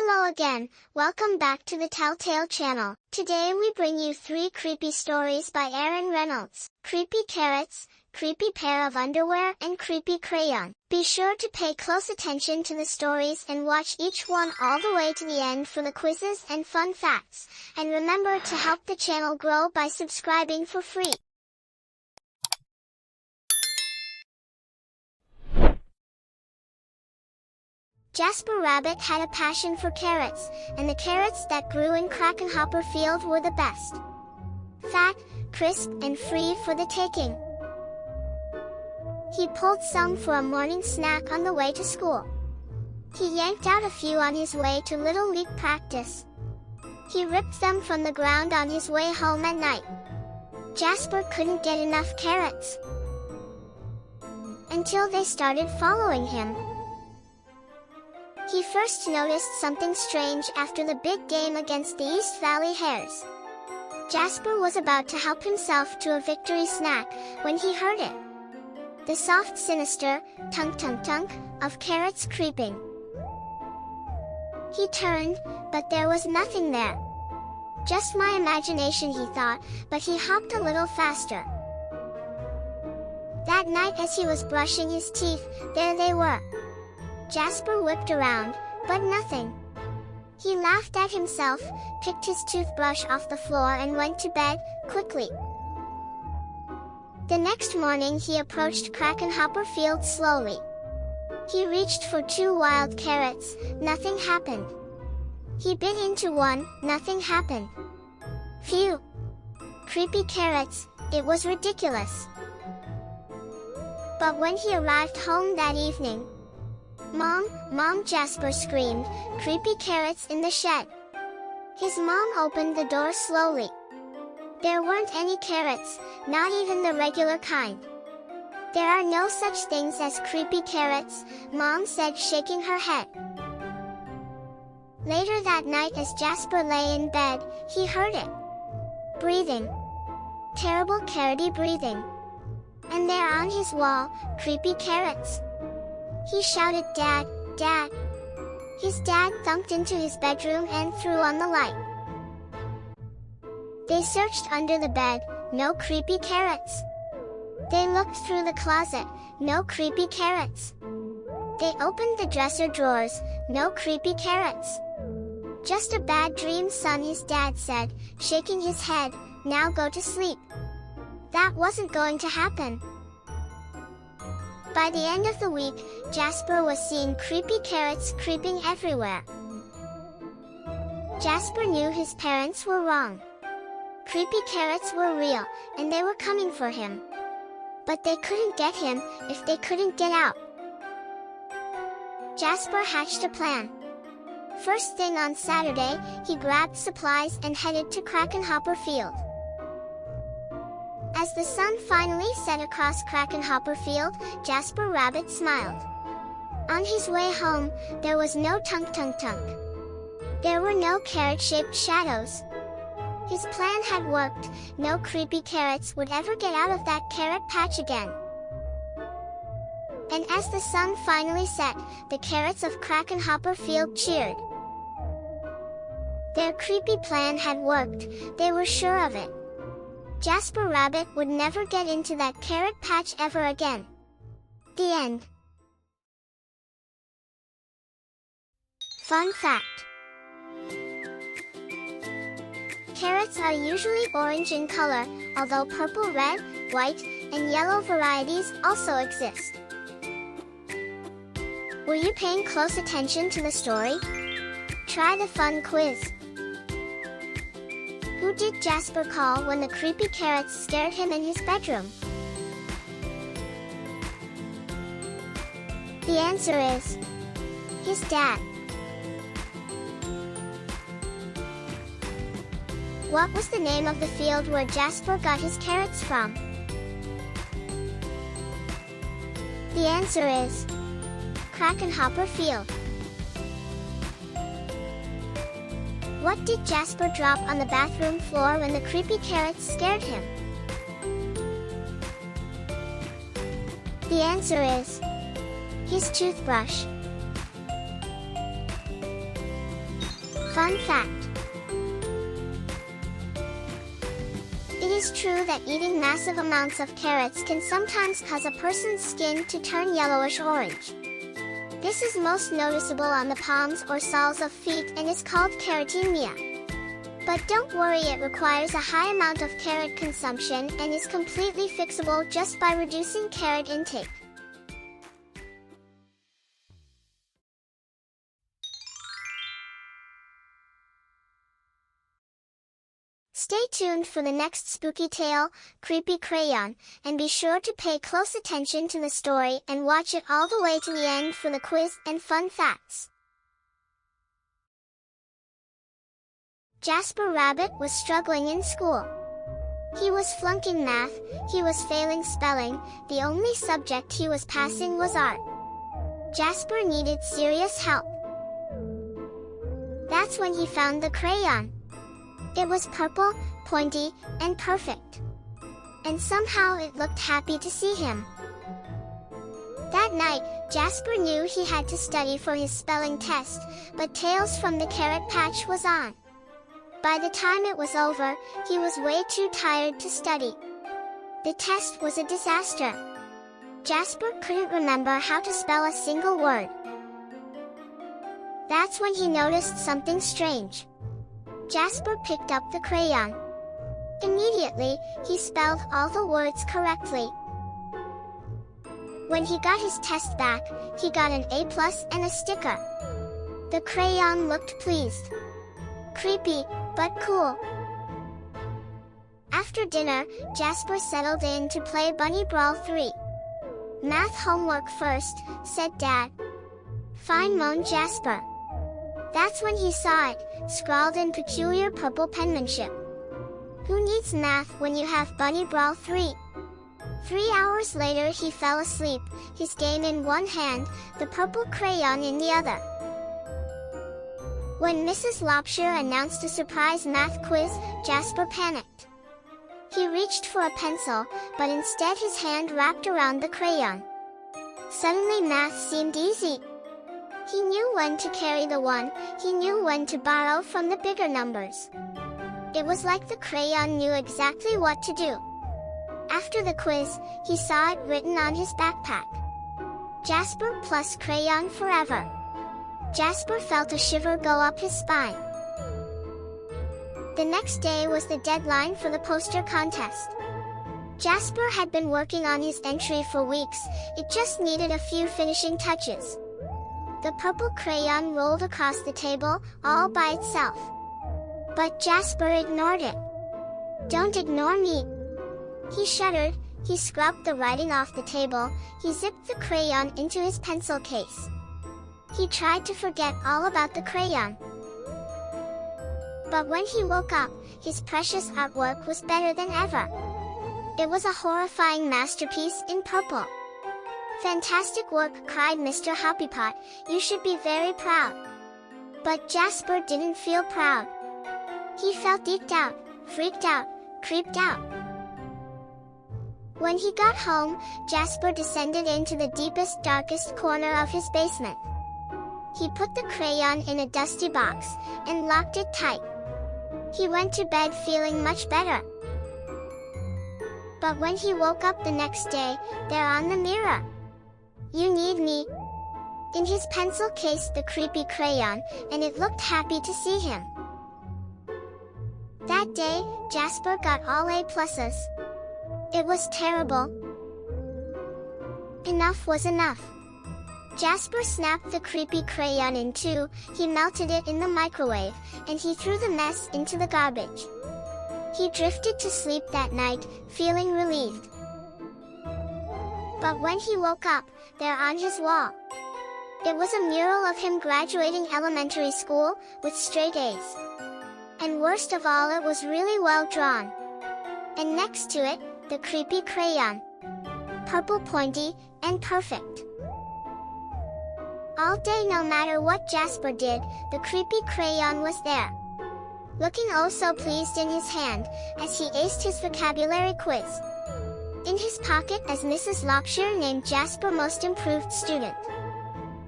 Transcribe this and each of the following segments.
Hello again, welcome back to the Telltale channel. Today we bring you 3 creepy stories by Reynolds. Creepy Carrots, Creepy Pair of Underwear and Creepy Crayon. Be sure to pay close attention to the stories and watch each one all the way to the end for the quizzes and fun facts. And remember to help the channel grow by subscribing for free. Jasper Rabbit had a passion for carrots, and the carrots that grew in Crayon Field were the best. Fat, crisp, and free for the taking. He pulled some for a morning snack on the way to school. He yanked out a few on his way to Little League practice. He ripped them from the ground on his way home at night. Jasper couldn't get enough carrots. Until they started following him. He first noticed something strange after the big game against the East Valley Hares. Jasper was about to help himself to a victory snack when he heard it. The soft, sinister tunk of carrots creeping. He turned, but there was nothing there. Just my imagination, he thought, but he hopped a little faster. That night as he was brushing his teeth, there they were. Jasper whipped around, but nothing. He laughed at himself, picked his toothbrush off the floor and went to bed, quickly. The next morning he approached Crayon Field slowly. He reached for 2 wild carrots, nothing happened. He bit into one, nothing happened. Phew! Creepy carrots, it was ridiculous. But when he arrived home that evening, Mom, Jasper screamed, creepy carrots in the shed. His mom opened the door slowly. There weren't any carrots, not even the regular kind. There are no such things as creepy carrots, Mom said, shaking her head. Later that night as Jasper lay in bed, he heard it. Breathing. Terrible carroty breathing. And there on his wall, creepy carrots. He shouted, "Dad, Dad!" His dad thumped into his bedroom and threw on the light. They searched under the bed, no creepy carrots. They looked through the closet, no creepy carrots. They opened the dresser drawers, no creepy carrots. Just a bad dream, son, his dad said, shaking his head, now go to sleep. That wasn't going to happen. By the end of the week, Jasper was seeing creepy carrots creeping everywhere. Jasper knew his parents were wrong. Creepy carrots were real, and they were coming for him. But they couldn't get him if they couldn't get out. Jasper hatched a plan. First thing on Saturday, he grabbed supplies and headed to Crayon Field. As the sun finally set across Crayon Field, Jasper Rabbit smiled. On his way home, there was no tunk. There were no carrot-shaped shadows. His plan had worked, no creepy carrots would ever get out of that carrot patch again. And as the sun finally set, the carrots of Crayon Field cheered. Their creepy plan had worked, they were sure of it. Jasper Rabbit would never get into that carrot patch ever again. The end. Fun fact. Carrots are usually orange in color, although purple, red, white, and yellow varieties also exist. Were you paying close attention to the story? Try the fun quiz. Who did Jasper call when the creepy carrots scared him in his bedroom? The answer is his dad. What was the name of the field where Jasper got his carrots from? The answer is Crayon Field. What did Jasper drop on the bathroom floor when the creepy carrots scared him? The answer is his toothbrush. Fun fact. It is true that eating massive amounts of carrots can sometimes cause a person's skin to turn yellowish orange. This is most noticeable on the palms or soles of feet and is called carotenemia. But don't worry, it requires a high amount of carrot consumption and is completely fixable just by reducing carrot intake. Stay tuned for the next spooky tale, Creepy Crayon, and be sure to pay close attention to the story and watch it all the way to the end for the quiz and fun facts. Jasper Rabbit was struggling in school. He was flunking math, he was failing spelling, the only subject he was passing was art. Jasper needed serious help. That's when he found the crayon. It was purple, pointy, and perfect. And somehow it looked happy to see him. That night, Jasper knew he had to study for his spelling test, but Tales from the Carrot Patch was on. By the time it was over, he was way too tired to study. The test was a disaster. Jasper couldn't remember how to spell a single word. That's when he noticed something strange. Jasper picked up the crayon. Immediately, he spelled all the words correctly. When he got his test back, he got an A+ and a sticker. The crayon looked pleased. Creepy, but cool. After dinner, Jasper settled in to play Bunny Brawl 3. Math homework first, said Dad. Fine, moaned Jasper. That's when he saw it, scrawled in peculiar purple penmanship. Who needs math when you have Bunny Brawl 3? 3 hours later he fell asleep, his game in one hand, the purple crayon in the other. When Mrs. Lobshire announced a surprise math quiz, Jasper panicked. He reached for a pencil, but instead his hand wrapped around the crayon. Suddenly math seemed easy. He knew when to carry the one, he knew when to borrow from the bigger numbers. It was like the crayon knew exactly what to do. After the quiz, he saw it written on his backpack. Jasper plus crayon forever. Jasper felt a shiver go up his spine. The next day was the deadline for the poster contest. Jasper had been working on his entry for weeks, it just needed a few finishing touches. The purple crayon rolled across the table, all by itself. But Jasper ignored it. Don't ignore me. He shuddered, he scrubbed the writing off the table, he zipped the crayon into his pencil case. He tried to forget all about the crayon. But when he woke up, his precious artwork was better than ever. It was a horrifying masterpiece in purple. Fantastic work, cried Mr. Hoppypot, you should be very proud. But Jasper didn't feel proud. He felt eked out, freaked out, creeped out. When he got home, Jasper descended into the deepest, darkest corner of his basement. He put the crayon in a dusty box, and locked it tight. He went to bed feeling much better. But when he woke up the next day, there on the mirror, "You need me," in his pencil case, the creepy crayon, and it looked happy to see him. That day, Jasper got all A+. It was terrible. Enough was enough. Jasper snapped the creepy crayon in two, he melted it in the microwave, and he threw the mess into the garbage. He drifted to sleep that night, feeling relieved. But when he woke up, there on his wall, it was a mural of him graduating elementary school, with straight A's. And worst of all, it was really well drawn. And next to it, the creepy crayon. Purple, pointy, and perfect. All day, no matter what Jasper did, the creepy crayon was there. Looking oh so pleased in his hand, as he aced his vocabulary quiz. In his pocket as Mrs. Lobshire named Jasper Most Improved Student.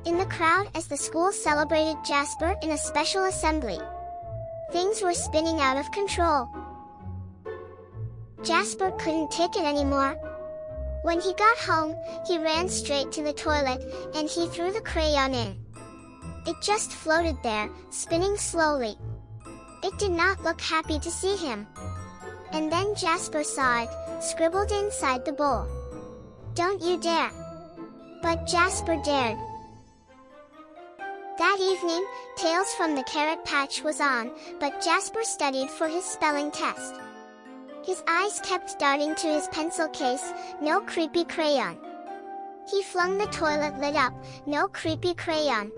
In the crowd as the school celebrated Jasper in a special assembly. Things were spinning out of control. Jasper couldn't take it anymore. When he got home, he ran straight to the toilet, and he threw the crayon in. It just floated there, spinning slowly. It did not look happy to see him. And then Jasper saw it, scribbled inside the bowl. "Don't you dare!" But Jasper dared. That evening, Tales from the Carrot Patch was on, but Jasper studied for his spelling test. His eyes kept darting to his pencil case, no creepy crayon. He flung the toilet lid up, no creepy crayon.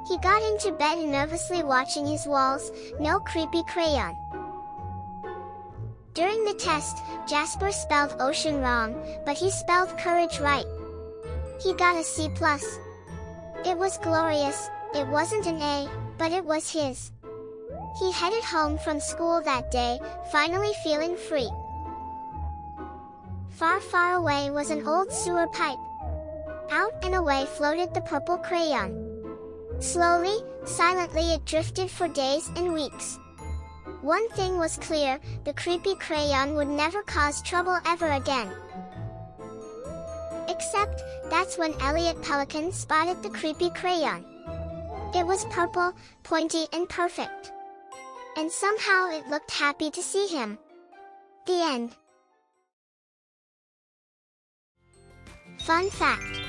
He got into bed nervously watching his walls, no creepy crayon. During the test, Jasper spelled ocean wrong, but he spelled courage right. He got a C+. It was glorious. It wasn't an A, but it was his. He headed home from school that day, finally feeling free. Far, far away was an old sewer pipe. Out and away floated the purple crayon. Slowly, silently it drifted for days and weeks. One thing was clear, the creepy crayon would never cause trouble ever again. Except, that's when Elliot Pelican spotted the creepy crayon. It was purple, pointy and perfect. And somehow it looked happy to see him. The end. Fun fact.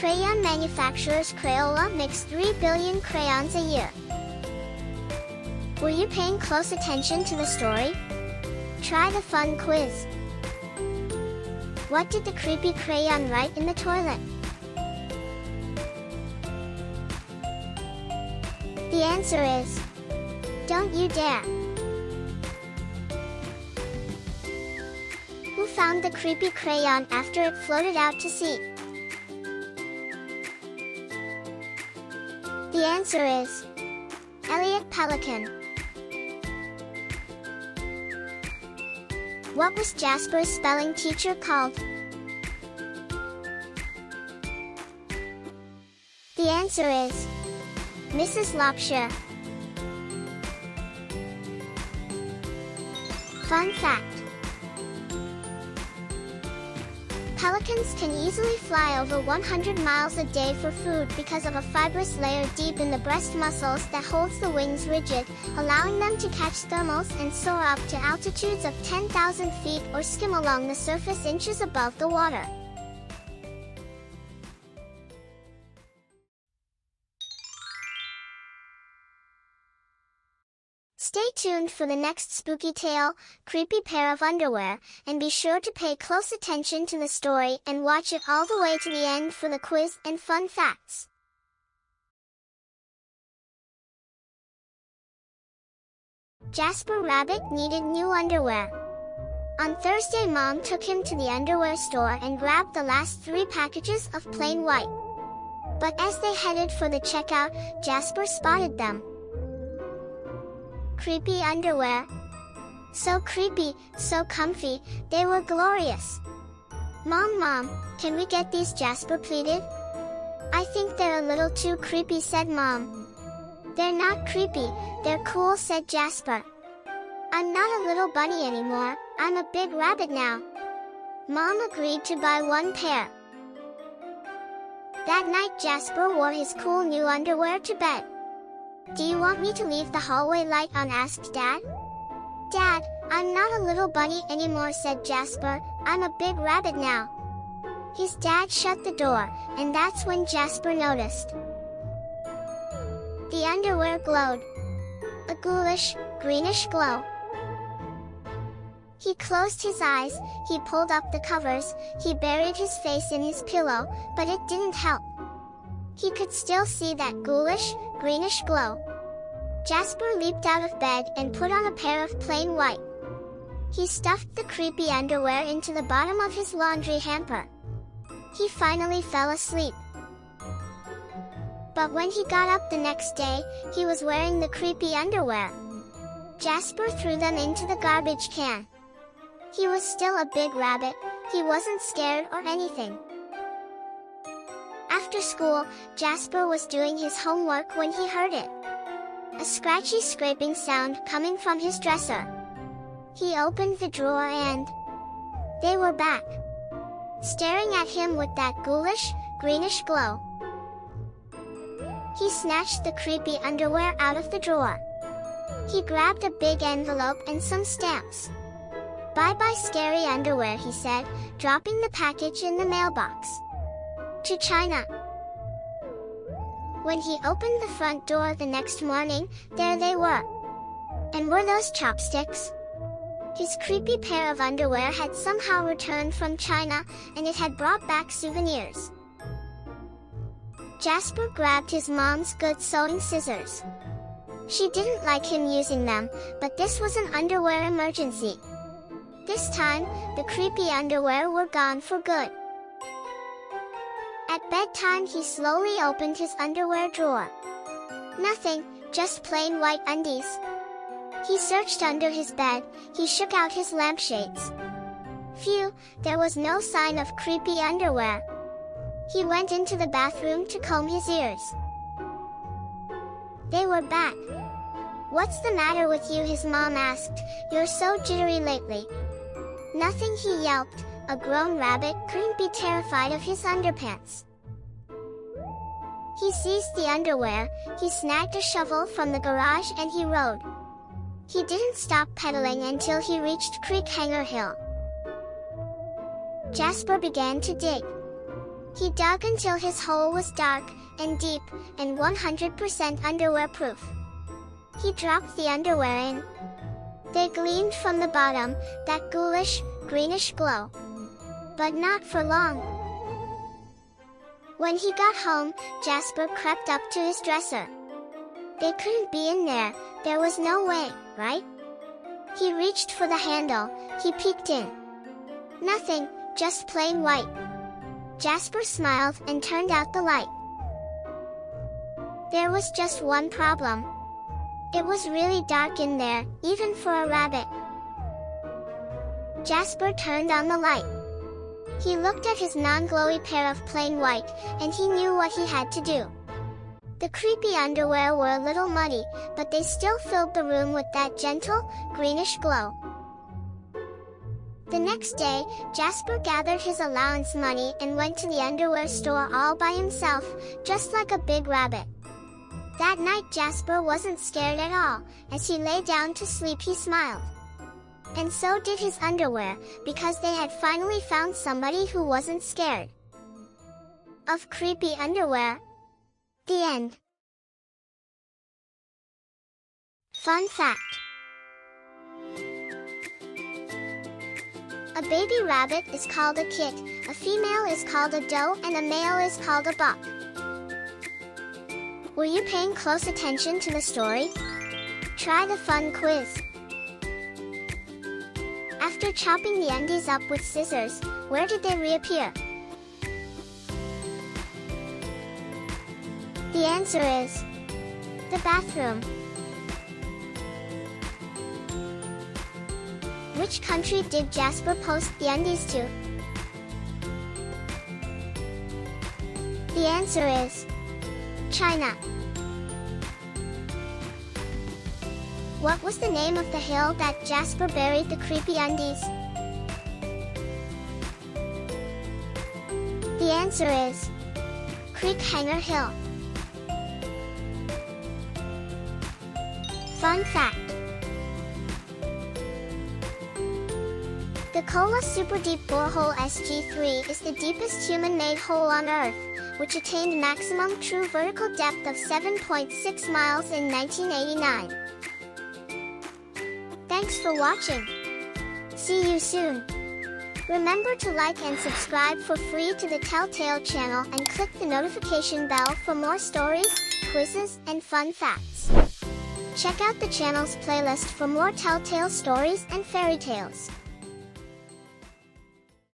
Crayon manufacturers Crayola makes 3 billion crayons a year. Were you paying close attention to the story? Try the fun quiz. What did the creepy crayon write in the toilet? The answer is, "Don't you dare." Who found the creepy crayon after it floated out to sea? The answer is, Elliot Pelican. What was Jasper's spelling teacher called? The answer is, Mrs. Lobshire. Fun fact. Pelicans can easily fly over 100 miles a day for food because of a fibrous layer deep in the breast muscles that holds the wings rigid, allowing them to catch thermals and soar up to altitudes of 10,000 feet or skim along the surface inches above the water. Stay tuned for the next spooky tale, Creepy Pair of Underwear, and be sure to pay close attention to the story and watch it all the way to the end for the quiz and fun facts. Jasper Rabbit needed new underwear. On Thursday, Mom took him to the underwear store and grabbed the last 3 packages of plain white. But as they headed for the checkout, Jasper spotted them. Creepy underwear. So creepy, so comfy, they were glorious. Mom, can we get these?" Jasper pleaded. "I think they're a little too creepy," said Mom. "They're not creepy, they're cool," said Jasper. "I'm not a little bunny anymore, I'm a big rabbit now." Mom agreed to buy 1 pair. That night Jasper wore his cool new underwear to bed. "Do you want me to leave the hallway light on?" asked Dad. "Dad, I'm not a little bunny anymore," said Jasper, "I'm a big rabbit now." His dad shut the door, and that's when Jasper noticed. The underwear glowed. A ghoulish, greenish glow. He closed his eyes, he pulled up the covers, he buried his face in his pillow, but it didn't help. He could still see that ghoulish, greenish glow. Jasper leaped out of bed and put on a pair of plain white. He stuffed the creepy underwear into the bottom of his laundry hamper. He finally fell asleep. But when he got up the next day, he was wearing the creepy underwear. Jasper threw them into the garbage can. He was still a big rabbit, he wasn't scared or anything. After school, Jasper was doing his homework when he heard it. A scratchy scraping sound coming from his dresser. He opened the drawer and they were back, staring at him with that ghoulish, greenish glow. He snatched the creepy underwear out of the drawer. He grabbed a big envelope and some stamps. "Bye-bye scary underwear," he said, dropping the package in the mailbox. To China. When he opened the front door the next morning, there they were. And were those chopsticks? His creepy pair of underwear had somehow returned from China, and it had brought back souvenirs. Jasper grabbed his mom's good sewing scissors. She didn't like him using them, but this was an underwear emergency. This time, the creepy underwear were gone for good. At bedtime, he slowly opened his underwear drawer. Nothing, just plain white undies. He searched under his bed, he shook out his lampshades. Phew, there was no sign of creepy underwear. He went into the bathroom to comb his ears. They were back. "What's the matter with you?" his mom asked. "You're so jittery lately." "Nothing," he yelped. A grown rabbit couldn't be terrified of his underpants. He seized the underwear, he snagged a shovel from the garage and he rode. He didn't stop pedaling until he reached Creek Hanger Hill. Jasper began to dig. He dug until his hole was dark and deep and 100% underwear proof. He dropped the underwear in. They gleamed from the bottom, that ghoulish, greenish glow. But not for long. When he got home, Jasper crept up to his dresser. They couldn't be in there was no way, right? He reached for the handle, he peeked in. Nothing, just plain white. Jasper smiled and turned out the light. There was just one problem. It was really dark in there, even for a rabbit. Jasper turned on the light. He looked at his non-glowy pair of plain white, and he knew what he had to do. The creepy underwear were a little muddy, but they still filled the room with that gentle, greenish glow. The next day, Jasper gathered his allowance money and went to the underwear store all by himself, just like a big rabbit. That night Jasper wasn't scared at all. As he lay down to sleep he smiled. And so did his underwear, because they had finally found somebody who wasn't scared of creepy underwear. The end. Fun fact. A baby rabbit is called a kit, a female is called a doe, and a male is called a buck. Were you paying close attention to the story? Try the fun quiz. After chopping the undies up with scissors, where did they reappear? The answer is the bathroom. Which country did Jasper post the undies to? The answer is China. What was the name of the hill that Jasper buried the creepy undies? The answer is Creek Hanger Hill. Fun fact. The Kola Super Deep Borehole SG3 is the deepest human-made hole on Earth, which attained maximum true vertical depth of 7.6 miles in 1989. Thanks for watching. See you soon. Remember to like and subscribe for free to the Telltale channel and click the notification bell for more stories, quizzes, and fun facts. Check out the channel's playlist for more Telltale stories and fairy tales.